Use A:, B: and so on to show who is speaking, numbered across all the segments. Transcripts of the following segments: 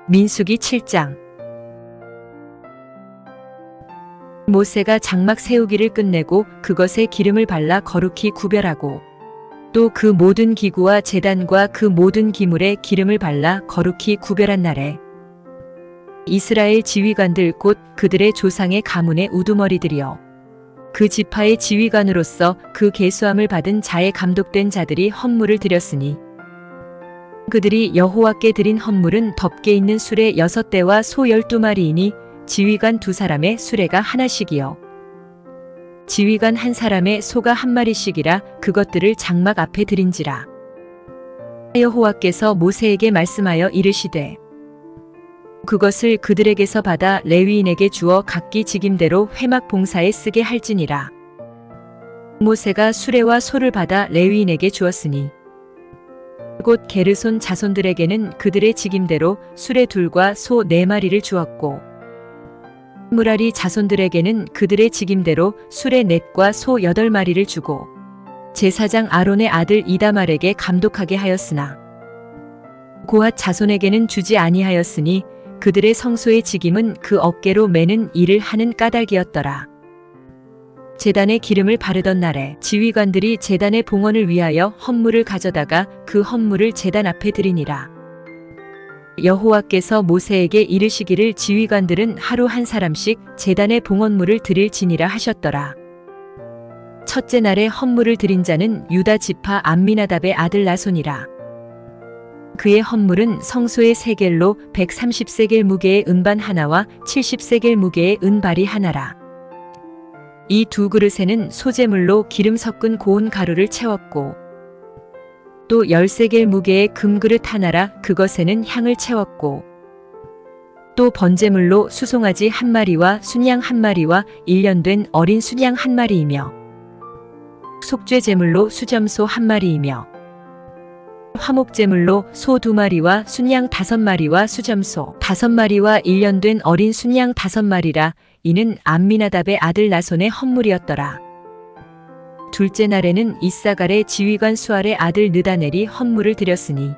A: 민수기 7장. 모세가 장막 세우기를 끝내고 그것에 기름을 발라 거룩히 구별하고 또 그 모든 기구와 제단과 그 모든 기물에 기름을 발라 거룩히 구별한 날에 이스라엘 지휘관들 곧 그들의 조상의 가문의 우두머리들이여 그 지파의 지휘관으로서 그 계수함을 받은 자의 감독된 자들이 헌물을 드렸으니 그들이 여호와께 드린 헌물은 덮개 있는 수레 6대와 소 12마리이니 지휘관 2사람의 수레가 하나씩이요 지휘관 1사람의 소가 1마리씩이라 그것들을 장막 앞에 드린지라. 여호와께서 모세에게 말씀하여 이르시되 그것을 그들에게서 받아 레위인에게 주어 각기 직임대로 회막 봉사에 쓰게 할지니라. 모세가 수레와 소를 받아 레위인에게 주었으니 곧 게르손 자손들에게는 그들의 직임대로 수레 2과 소 4마리를 주었고 무라리 자손들에게는 그들의 직임대로 수레 4과 소 8마리를 주고 제사장 아론의 아들 이다말에게 감독하게 하였으나 고핫 자손에게는 주지 아니하였으니 그들의 성소의 직임은 그 어깨로 매는 일을 하는 까닭이었더라. 제단에 기름을 바르던 날에 지휘관들이 제단의 봉헌을 위하여 헌물을 가져다가 그 헌물을 제단 앞에 드리니라. 여호와께서 모세에게 이르시기를 지휘관들은 하루 1사람씩 제단의 봉헌물을 드릴지니라 하셨더라. 첫째 날에 헌물을 드린 자는 유다 지파 암미나답의 아들 나손이라. 그의 헌물은 성소의 세겔로 130세겔 무게의 은반 하나와 70세겔 무게의 은발이 하나라. 이 2그릇에는 소재물로 기름 섞은 고운 가루를 채웠고 또 10세겔 무게의 금그릇 하나라 그것에는 향을 채웠고 또 번제물로 수송아지 1마리와 순양 1마리와 1년 된 어린 순양 1마리이며 속죄제물로 수점소 1마리이며 화목제물로 소 2마리와 순양 5마리와 수점소 5마리와 1년 된 어린 순양 5마리라. 이는 암미나답의 아들 나손의 헌물이었더라. 둘째 날에는 이사갈의 지휘관 수알의 아들 느다넬이 헌물을 드렸으니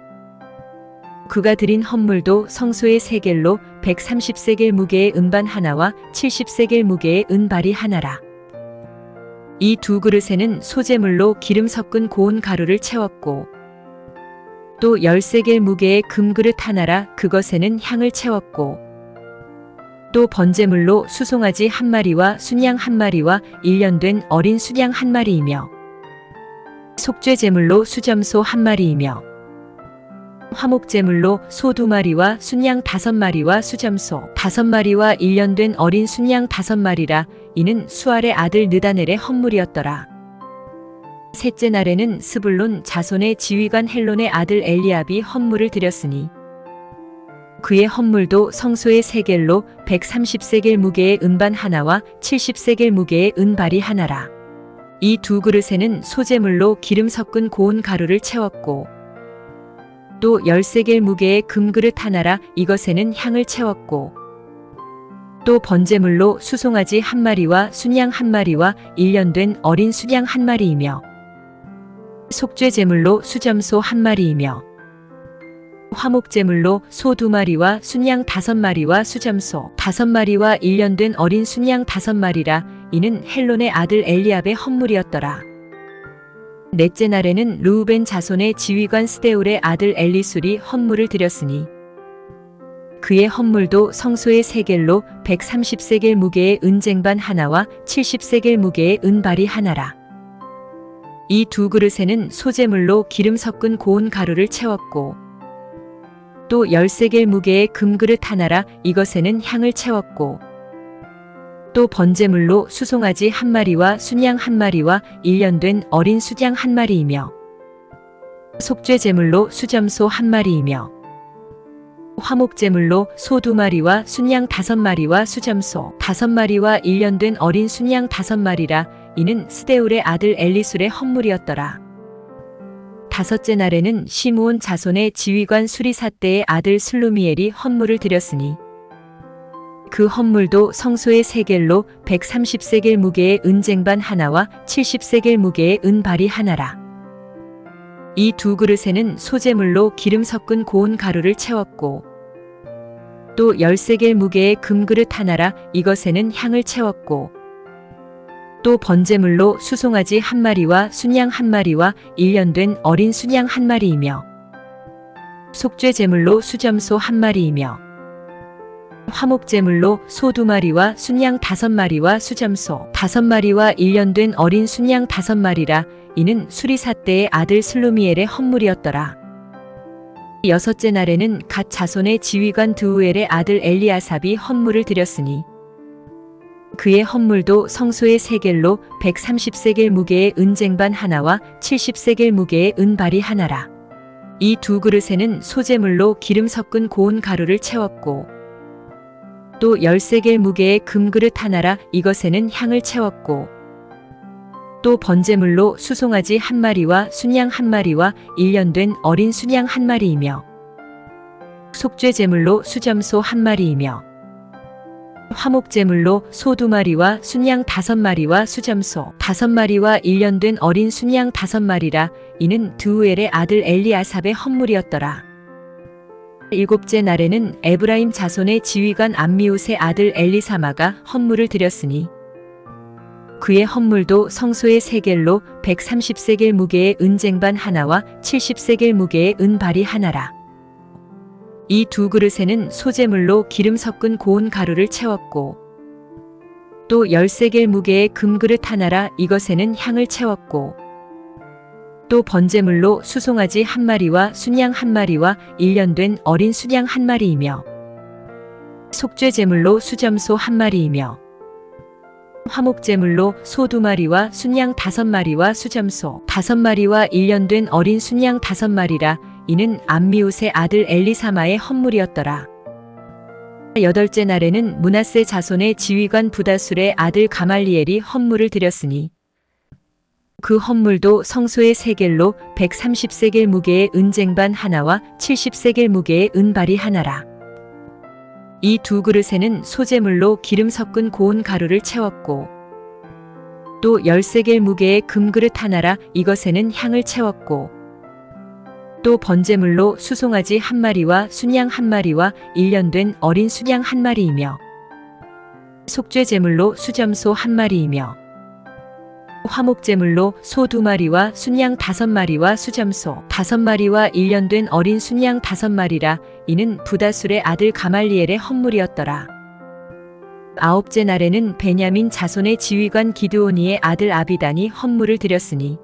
A: 그가 드린 헌물도 성소의 세겔로 130세겔 무게의 은반 하나와 70세겔 무게의 은발이 하나라. 이 2그릇에는 소재물로 기름 섞은 고운 가루를 채웠고 또 10세겔 무게의 금그릇 하나라 그것에는 향을 채웠고 또 번제물로 수송아지 1마리와 순양 1마리와 1년 된 어린 순양 1마리이며 속죄제물로 수점소 1마리이며 화목제물로 소 2마리와 순양 5마리와 수점소 5마리와 1년 된 어린 순양 5마리라. 이는 수알의 아들 느다넬의 헌물이었더라. 셋째 날에는 스불론 자손의 지휘관 헬론의 아들 엘리압이 헌물을 드렸으니 그의 헌물도 성소의 세겔로 130세겔 무게의 은반 하나와 70세겔 무게의 은발이 하나라. 이 2그릇에는 소재물로 기름 섞은 고운 가루를 채웠고 또 10세겔 무게의 금그릇 하나라 이것에는 향을 채웠고 또 번제물로 수송아지 1마리와 순양 1마리와 1년 된 어린 순양 1마리이며 속죄제물로 수점소 1마리이며 화목제물로 소 2마리와 순양 5마리와 수점소 5마리와 1년 된 어린 순양 5마리라. 이는 헬론의 아들 엘리압의 헌물이었더라. 넷째 날에는 르우벤 자손의 지휘관 스데울의 아들 엘리술이 헌물을 드렸으니 그의 헌물도 성소의 세겔로 130세겔 무게의 은쟁반 하나와 70세겔 무게의 은발이 하나라. 이 2그릇에는 소재물로 기름 섞은 고운 가루를 채웠고 또 10세겔 무게의 금그릇 하나라 이것에는 향을 채웠고 또 번제물로 수송아지 1마리와 순양 1마리와 1년 된 어린 순양 1마리이며 속죄제물로 수점소 1마리이며 화목제물로 소 2마리와 순양 5마리와 수점소 5마리와 1년 된 어린 순양 5마리라. 이는 스데울의 아들 엘리술의 헌물이었더라. 다섯째 날에는 시므온 자손의 지휘관 수리사대의 아들 슬루미엘이 헌물을 드렸으니 그 헌물도 성소의 세겔로 130세겔 무게의 은쟁반 하나와 70세겔 무게의 은발이 하나라. 이 2그릇에는 소재물로 기름 섞은 고운 가루를 채웠고 또 13개 무게의 금그릇 하나라 이것에는 향을 채웠고 또 번제물로 수송아지 1마리와 순양 1마리와 1년 된 어린 순양 1마리이며 속죄 제물로 수점소 1마리이며 화목제물로 소 2마리와 순양 5마리와 수점소 5마리와 1년 된 어린 순양 5마리라. 이는 수리사 때의 아들 슬루미엘의 헌물이었더라. 여섯째 날에는 갓 자손의 지휘관 드우엘의 아들 엘리아삽이 헌물을 드렸으니 그의 헌물도 성소의 세겔로 130세겔 무게의 은쟁반 하나와 70세겔 무게의 은발이 하나라. 이 두 그릇에는 소제물로 기름 섞은 고운 가루를 채웠고 또 10세겔 무게의 금그릇 하나라 이것에는 향을 채웠고 또 번제물로 수송아지 1마리와 순양 1마리와 1년 된 어린 순양 1마리이며 속죄 제물로 수점소 1마리이며 화목제물로 소 2마리와 순양 5마리와 수점소 5마리와 1년 된 어린 순양 5마리라. 이는 드우엘의 아들 엘리아삽의 헌물이었더라. 일곱째 날에는 에브라임 자손의 지휘관 암미웃의 아들 엘리사마가 헌물을 드렸으니 그의 헌물도 성소의 세겔로 130세겔 무게의 은쟁반 하나와 70세겔 무게의 은발이 하나라. 이 두 그릇에는 소제물로 기름 섞은 고운 가루를 채웠고 또 10세겔 무게의 금그릇 하나라 이것에는 향을 채웠고 또 번제물로 수송아지 1마리와 순양 1마리와 1년 된 어린 순양 1마리이며 속죄 제물로 수점소 1마리이며 화목제물로 소 2마리와 순양 5마리와 수점소 5마리와 1년 된 어린 순양 5마리라. 이는 암미웃의 아들 엘리사마의 헌물이었더라. 여덟째 날에는 므낫세 자손의 지휘관 부다술의 아들 가말리엘이 헌물을 드렸으니 그 헌물도 성소의 세겔로 130세겔 무게의 은쟁반 하나와 70세겔 무게의 은발이 하나라. 이 두 그릇에는 소제물로 기름 섞은 고운 가루를 채웠고 또 10세겔 무게의 금그릇 하나라 이것에는 향을 채웠고 또 번제물로 수송아지 1마리와 순양 1마리와 1년 된 어린 순양 1마리이며 속죄 제물로 수점소 1마리이며 화목제물로 소 2마리와 순양 5마리와 수점소 5마리와 1년 된 어린 순양 5마리라. 이는 부다술의 아들 가말리엘의 헌물이었더라. 아홉째 날에는 베냐민 자손의 지휘관 기드오니의 아들 아비단이 헌물을 드렸으니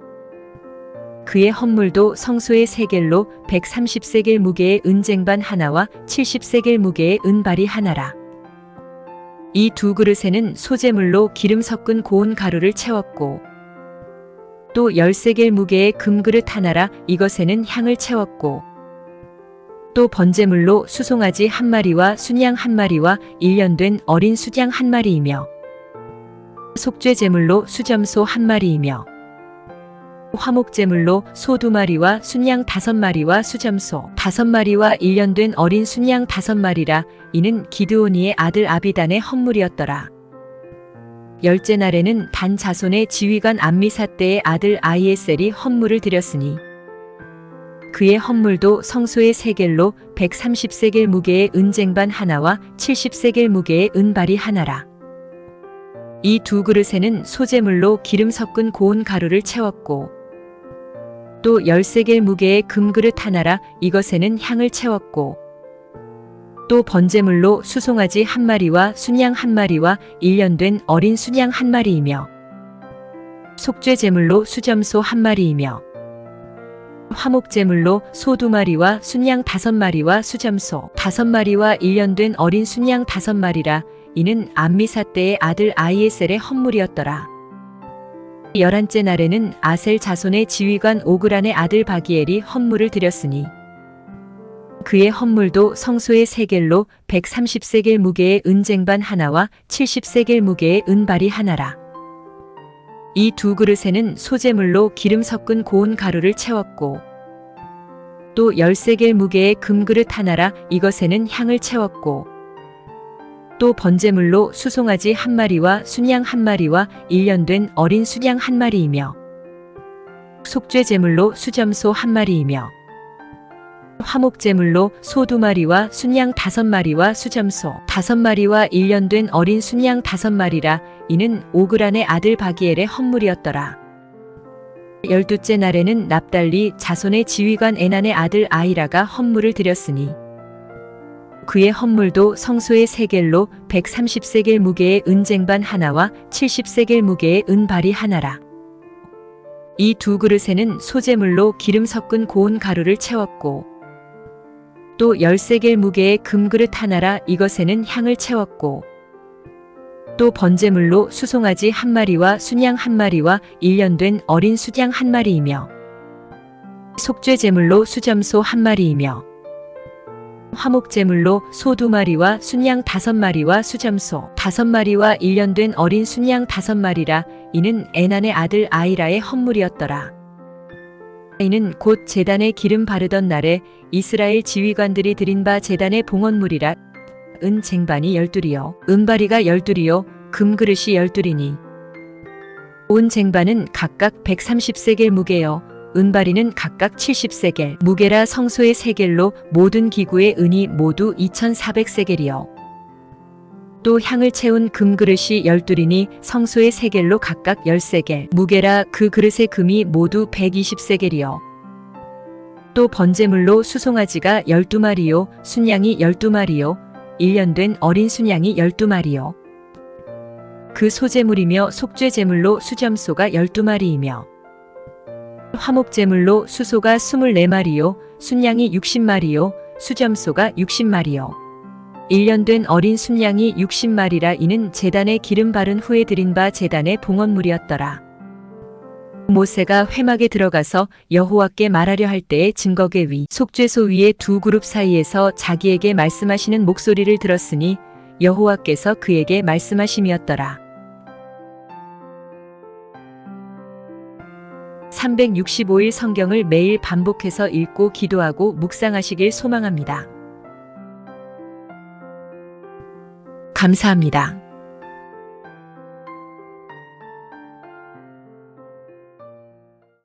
A: 그의 헌물도 성소의 세겔로 130세겔 무게의 은쟁반 하나와 70세겔 무게의 은발이 하나라. 이 두 그릇에는 소제물로 기름 섞은 고운 가루를 채웠고 또 10세겔 무게의 금그릇 하나라 이것에는 향을 채웠고 또 번제물로 수송아지 1마리와 순양 1마리와 1년 된 어린 순양 1마리이며 속죄 제물로 수점소 1마리이며 화목제물로 소 2마리와 순양 5마리와 수점소 5마리와 1년 된 어린 순양 5마리라. 이는 기드오니의 아들 아비단의 헌물이었더라. 열째 날에는 단 자손의 지휘관 암미사 때의 아들 아이에셀이 헌물을 드렸으니 그의 헌물도 성소의 세겔로 130세겔 무게의 은쟁반 하나와 70세겔 무게의 은발이 하나라. 이 두 그릇에는 소제물로 기름 섞은 고운 가루를 채웠고 또 10세겔 무게의 금그릇 하나라 이것에는 향을 채웠고 또 번제물로 수송아지 1마리와 순양 1마리와 1년 된 어린 순양 1마리이며 속죄 제물로 수점소 1마리이며 화목제물로 소 2마리와 순양 5마리와 수점소 5마리와 1년 된 어린 순양 5마리라. 이는 암미사 때의 아들 아이에셀의 헌물이었더라. 11째 날에는 아셀 자손의 지휘관 오그란의 아들 바기엘이 헌물을 드렸으니 그의 헌물도 성소의 세겔로 130세겔 무게의 은쟁반 하나와 70세겔 무게의 은발이 하나라. 이 두 그릇에는 소제물로 기름 섞은 고운 가루를 채웠고 또 10세겔 무게의 금그릇 하나라 이것에는 향을 채웠고 또 번제물로 수송아지 1마리와 순양 1마리와 1년 된 어린 순양 1마리이며 속죄 제물로 수점소 1마리이며 화목제물로 소 2마리와 순양 5마리와 수점소 5마리와 1년 된 어린 순양 5마리라. 이는 오그란의 아들 바기엘의 헌물이었더라. 12째 날에는 납달리 자손의 지휘관 에난의 아들 아이라가 헌물을 드렸으니 그의 헌물도 성소의 세겔로 130세겔 무게의 은쟁반 하나와 70세겔 무게의 은발이 하나라. 이 2그릇에는 소제물로 기름 섞은 고운 가루를 채웠고 또 10세겔 무게의 금그릇 하나라. 이것에는 향을 채웠고 또 번제물로 수송아지 1마리와 순양 1마리와 1년 된 어린 수양 1마리이며 속죄제물로 수점소 1마리이며 화목제물로 소 2마리와 순양 5마리와 수점소 5마리와 1년 된 어린 순양 5마리라. 이는 에난의 아들 아이라의 헌물이었더라. 이는 곧 제단에 기름 바르던 날에 이스라엘 지휘관들이 드린 바 제단의 봉헌물이라. 은 쟁반이 12이요 은바리가 12이요 금그릇이 12이니 온 쟁반은 각각 130세겔 무게요 은바리는 각각 70세겔 무게라. 성소의 세겔로 모든 기구의 은이 모두 2400세겔이요 또 향을 채운 금그릇이 12이니 성소의 세겔로 각각 10세겔 무게라. 그 그릇의 금이 모두 120세겔이요 또 번제물로 수송아지가 12마리요 순양이 12마리요 1년 된 어린 순양이 12마리요 그 소제물이며 속죄제물로 수점소가 12마리이며 화목제물로 수소가 24마리요 순양이 60마리요 수점소가 60마리요 1년 된 어린 순양이 60마리라. 이는 제단에 기름 바른 후에 드린 바 제단의 봉헌물이었더라. 모세가 회막에 들어가서 여호와께 말하려 할 때에 증거계 위 속죄소 위의 2그룹 사이에서 자기에게 말씀하시는 목소리를 들었으니 여호와께서 그에게 말씀하심이었더라. 365일 성경을 매일 반복해서 읽고 기도하고 묵상하시길 소망합니다. 감사합니다.